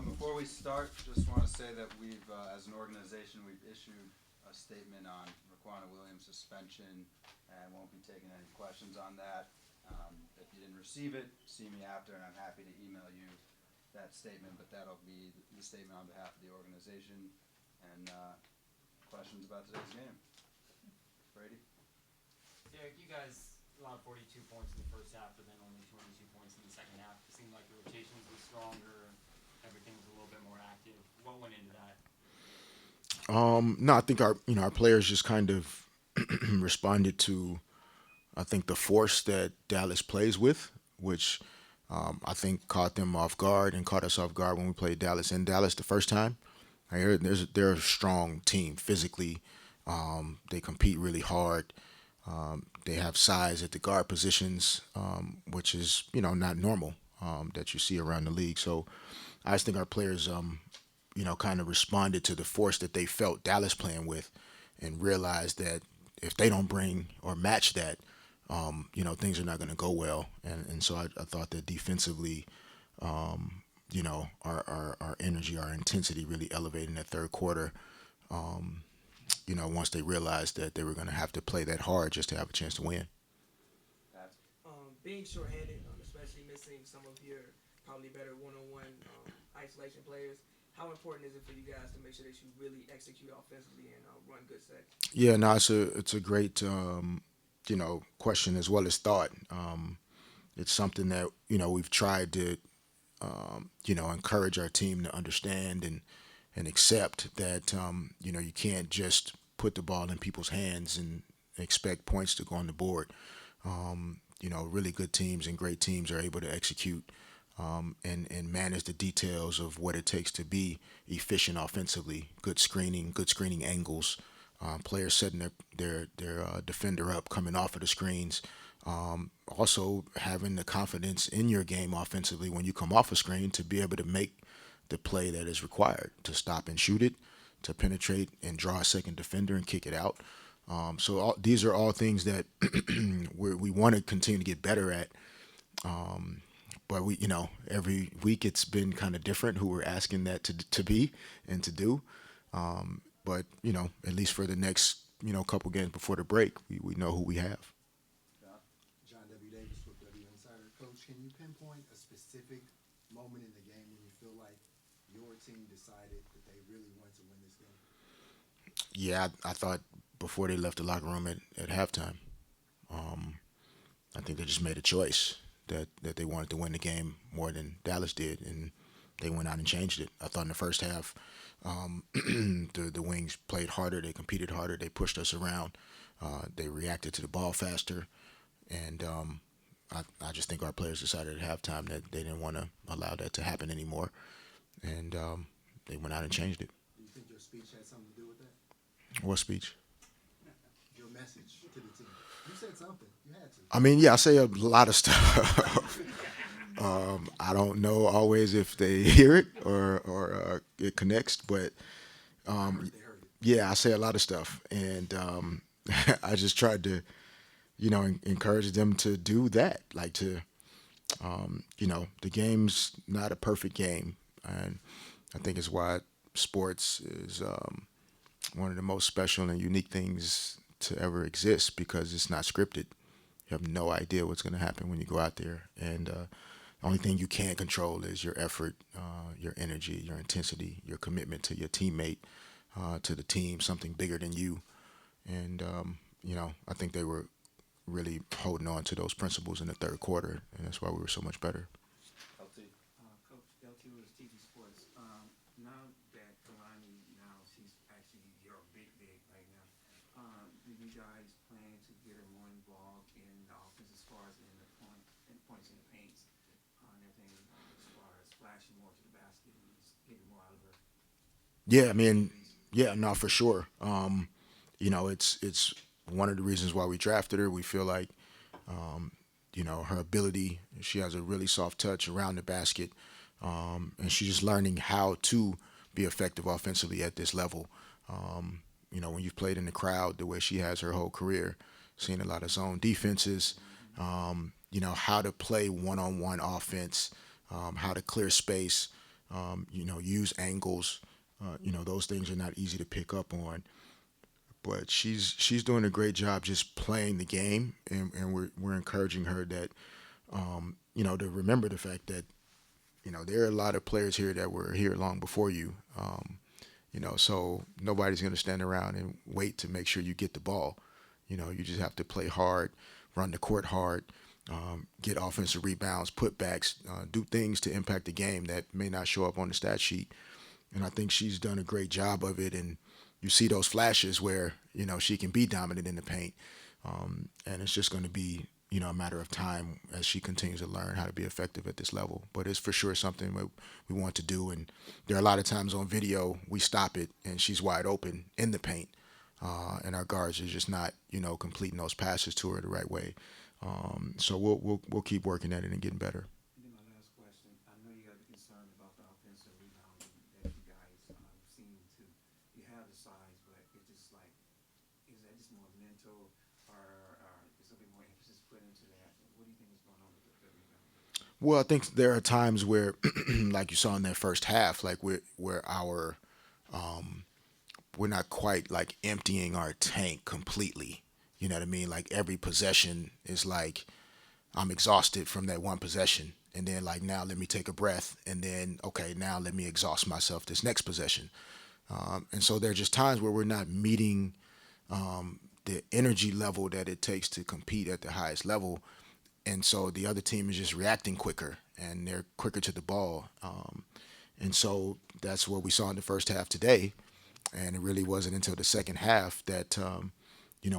Before we start, just want to say that we've, as an organization, we've issued a statement on Raquana Williams' suspension and won't be taking any questions on that. If you didn't receive it, see me after, and I'm happy to email you that statement. But that'll be the statement on behalf of the organization. And questions about today's game, Brady? Derek, you guys allowed 42 points in the first half, but then only 22 points in the second half. It seemed like the rotations were stronger, everything was a little bit more active. What went into that? No, I think our players just kind of responded to I think the force that Dallas plays with, which I think caught them off guard and caught us off guard when we played Dallas in Dallas the first time. They're a strong team physically. They compete really hard. They have size at the guard positions, which is not normal that you see around the league. So I just think our players kind of responded to the force that they felt Dallas playing with, and realized that if they don't bring or match that, things are not going to go well. And so I thought that defensively, our energy, our intensity really elevated in that third quarter. Once they realized that they were going to have to play that hard just to have a chance to win. That's Being shorthanded, especially missing some of your probably better one-on-one isolation players, how important is it for you guys to make sure that you really execute offensively and run good sets? Yeah, no, it's a great question as well as thought. It's something that we've tried to encourage our team to understand and accept that you can't just put the ball in people's hands and expect points to go on the board. Really good teams and great teams are able to execute and manage the details of what it takes to be efficient offensively. Good screening angles, players setting their defender up, coming off of the screens. Also having the confidence in your game offensively when you come off a screen to be able to make the play that is required to stop and shoot it, to penetrate and draw a second defender and kick it out. These are all things that we want to continue to get better at. But every week it's been kind of different who we're asking that to be and to do. But at least for the next couple games before the break, we know who we have. John. John W. Davis with W Insider. Coach, can you pinpoint a specific moment in the game when you feel like your team decided that they really wanted to win this game? Yeah, I thought before they left the locker room at halftime, I think they just made a choice that they wanted to win the game more than Dallas did, and they went out and changed it. I thought in the first half, the Wings played harder, they competed harder, they pushed us around, they reacted to the ball faster, and I just think our players decided at halftime that they didn't want to allow that to happen anymore, and they went out and changed it. Do you think your speech had something to do with that? What speech? Your message to the team. You said something. You had to. I mean, yeah, I say a lot of stuff. I don't know always if they hear it or it connects, but They heard it. yeah, I say a lot of stuff, and I just tried to, encourage them to do that. Like the game's not a perfect game, and I think it's why sports is one of the most special and unique things to ever exist because it's not scripted. You have no idea what's going to happen when you go out there, and the only thing you can control is your effort, your energy, your intensity, your commitment to your teammate, to the team, something bigger than you. And I think they were really holding on to those principles in the third quarter, and that's why we were so much better. LT. Coach LT was TV Sports. Now that Kalani, now she's actually your big right now. Do you guys plan to get her more involved in the offense as far as in the points in the paints, and everything as far as flashing more to the basket and just getting more out of her? Yeah, I mean, yeah, no, for sure. It's one of the reasons why we drafted her. We feel like, her ability. She has a really soft touch around the basket, and she's just learning how to be effective offensively at this level. When you've played in the crowd the way she has her whole career, seen a lot of zone defenses, how to play one-on-one offense, how to clear space, use angles. Those things are not easy to pick up on. But she's doing a great job just playing the game, and we're encouraging her that to remember the fact that there are a lot of players here that were here long before you. So nobody's going to stand around and wait to make sure you get the ball. You just have to play hard, run the court hard, get offensive rebounds, putbacks, do things to impact the game that may not show up on the stat sheet. And I think she's done a great job of it. And you see those flashes where she can be dominant in the paint, and it's just going to be a matter of time as she continues to learn how to be effective at this level. But it's for sure something we want to do. And there are a lot of times on video we stop it and she's wide open in the paint, and our guards are just not completing those passes to her the right way. So we'll keep working at it and getting better. And then my last question, I know you gotta be concerned about the offensive rebounding that you guys seem to. You have the size, but it's just like, is that just more mental, or is there more emphasis put into that? What do you think is going on with the rebounding? Well, I think there are times where, like you saw in that first half, like where we're not quite like emptying our tank completely. You know what I mean? Like every possession is like I'm exhausted from that one possession. And then like now let me take a breath and then okay, now let me exhaust myself this next possession. And so there are just times where we're not meeting the energy level that it takes to compete at the highest level. And so the other team is just reacting quicker and they're quicker to the ball. And so that's what we saw in the first half today. And it really wasn't until the second half that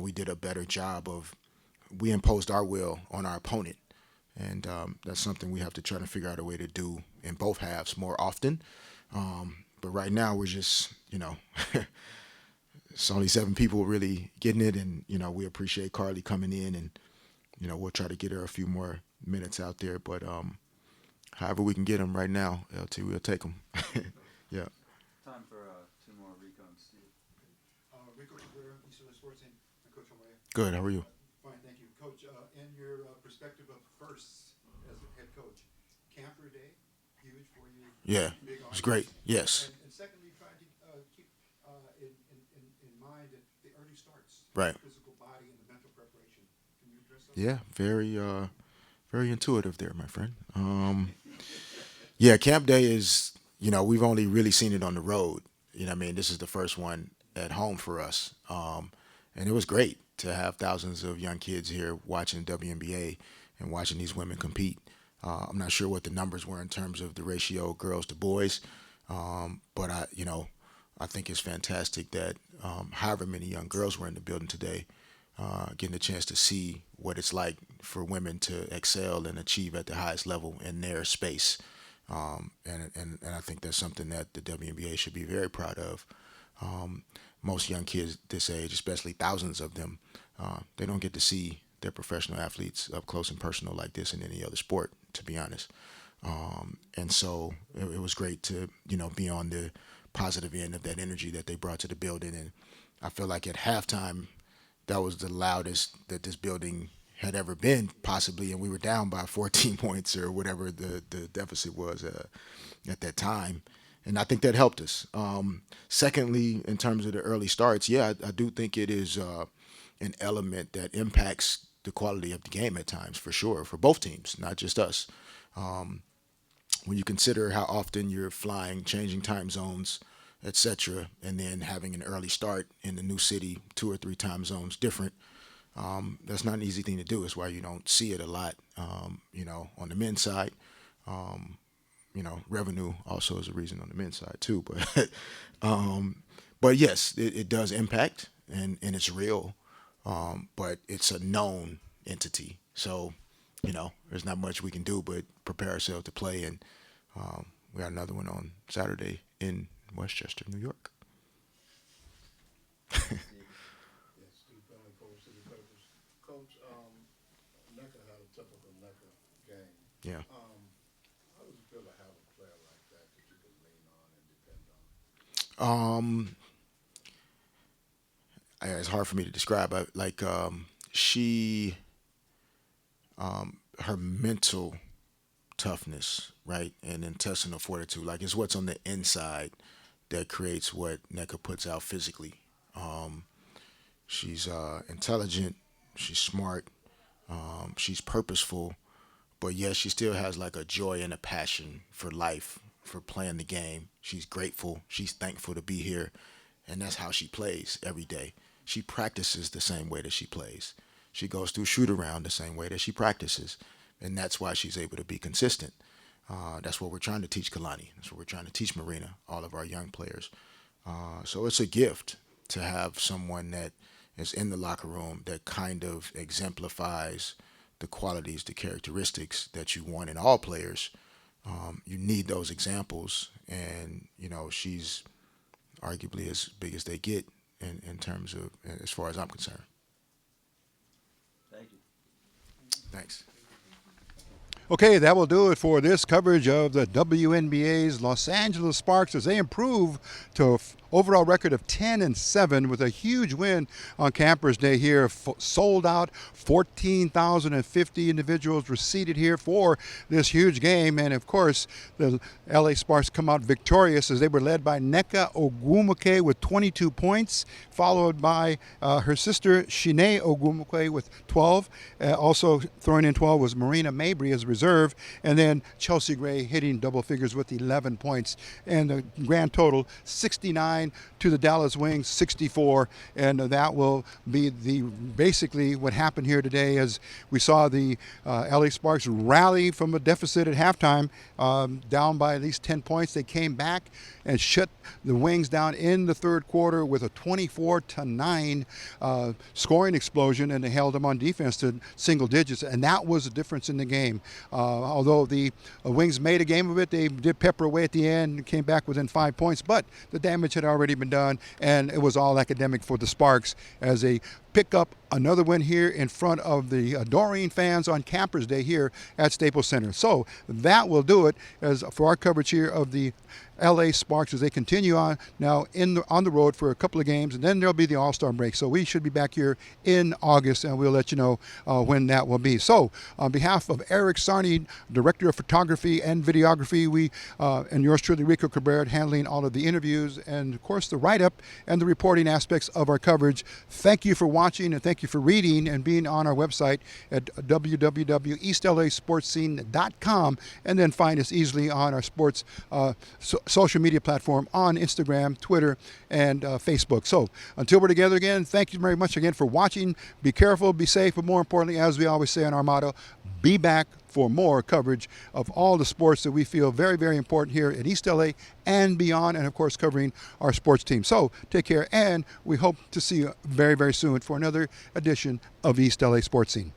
we did a better job of we imposed our will on our opponent, and that's something we have to try to figure out a way to do in both halves more often. But right now we're just it's only 7 people really getting it, and we appreciate Carly coming in, and we'll try to get her a few more minutes out there. But however we can get them right now, LT, we'll take them. Yeah. Time for two more, Rico and Steve. Rico Cabrera, Eastern Sports, and Coach Omaya. Good. How are you? Fine, thank you. Coach, in your perspective of first as a head coach, Camper Day, huge for you. Yeah, Big it's on great. this. Yes. And secondly, trying to keep in mind that the early starts, Right. the physical body and the mental preparation. Can you address that? Yeah, very intuitive there, my friend. Yeah, Camp Day is, we've only really seen it on the road. I mean, this is the first one at home for us. And it was great to have thousands of young kids here watching WNBA and watching these women compete. I'm not sure what the numbers were in terms of the ratio of girls to boys, but I think it's fantastic that however many young girls were in the building today, getting a chance to see what it's like for women to excel and achieve at the highest level in their space. And I think that's something that the WNBA should be very proud of. Most young kids this age, especially thousands of them, they don't get to see their professional athletes up close and personal like this in any other sport, to be honest. And so it was great to, be on the positive end of that energy that they brought to the building. And I feel like at halftime, that was the loudest that this building had ever been, possibly, and we were down by 14 points or whatever the deficit was at that time. And I think that helped us. Secondly, in terms of the early starts, yeah, I do think it is an element that impacts the quality of the game at times, for sure, for both teams, not just us. When you consider how often you're flying, changing time zones, etc., and then having an early start in the new city, 2 or 3 time zones different, that's not an easy thing to do. It's why you don't see it a lot, on the men's side. Revenue also is a reason on the men's side too. But yes, it does impact, and it's real, but it's a known entity. So, there's not much we can do but prepare ourselves to play. And we got another one on Saturday in Westchester, New York. Yes, Steve Finley, Coach City Coaches. Coach, NECA had a typical NECA game. Yeah. How does it feel to have a player like that that you can lean on and depend on? It's hard for me to describe. She, her mental toughness, right, and intestinal fortitude. Like it's what's on the inside that creates what NECA puts out physically. She's intelligent, she's smart, she's purposeful, but yes, she still has like a joy and a passion for life, for playing the game. She's grateful, she's thankful to be here, and that's how she plays every day. She practices the same way that she plays. She goes through shoot around the same way that she practices, and that's why she's able to be consistent. That's what we're trying to teach Kalani. That's what we're trying to teach Marina, all of our young players. So it's a gift to have someone that is in the locker room that kind of exemplifies the qualities, the characteristics that you want in all players. You need those examples, and she's arguably as big as they get in terms of as far as I'm concerned. Thank you. Thanks. Okay, that will do it for this coverage of the WNBA's Los Angeles Sparks as they improve to overall record of 10-7 with a huge win on Campers Day here. Sold out, 14,050 individuals were seated here for this huge game, and of course the LA Sparks come out victorious as they were led by Nneka Ogwumike with 22 points, followed by her sister Shinae Ogwumike with 12. Also throwing in 12 was Marina Mabry as a reserve, and then Chelsea Gray hitting double figures with 11 points, and the grand total 69 to the Dallas Wings 64, and that will be basically what happened here today as we saw the LA Sparks rally from a deficit at halftime, down by at least 10 points. They came back and shut the Wings down in the third quarter with a 24-9 scoring explosion, and they held them on defense to single digits, and that was the difference in the game. Although the Wings made a game of it, they did pepper away at the end and came back within 5 points, but the damage had already been done, and it was all academic for the Sparks as they pick up another win here in front of the Doreen fans on Campers Day here at Staples Center. So that will do it as for our coverage here of the LA Sparks as they continue on now on the road for a couple of games, and then there'll be the All-Star break. So we should be back here in August, and we'll let you know when that will be. So on behalf of Eric Sarney, Director of Photography and Videography, we and yours truly, Rico Cabrera, handling all of the interviews and, of course, the write-up and the reporting aspects of our coverage. Thank you for watching, and thank you for reading and being on our website at www.eastlasportscene.com, and then find us easily on our sports social media platform on Instagram, Twitter, and Facebook. So until we're together again, thank you very much again for watching. Be careful, be safe, but more importantly, as we always say on our motto, be back for more coverage of all the sports that we feel very, very important here at East LA and beyond, and of course covering our sports team. So take care, and we hope to see you very, very soon for another edition of East LA Sports Scene.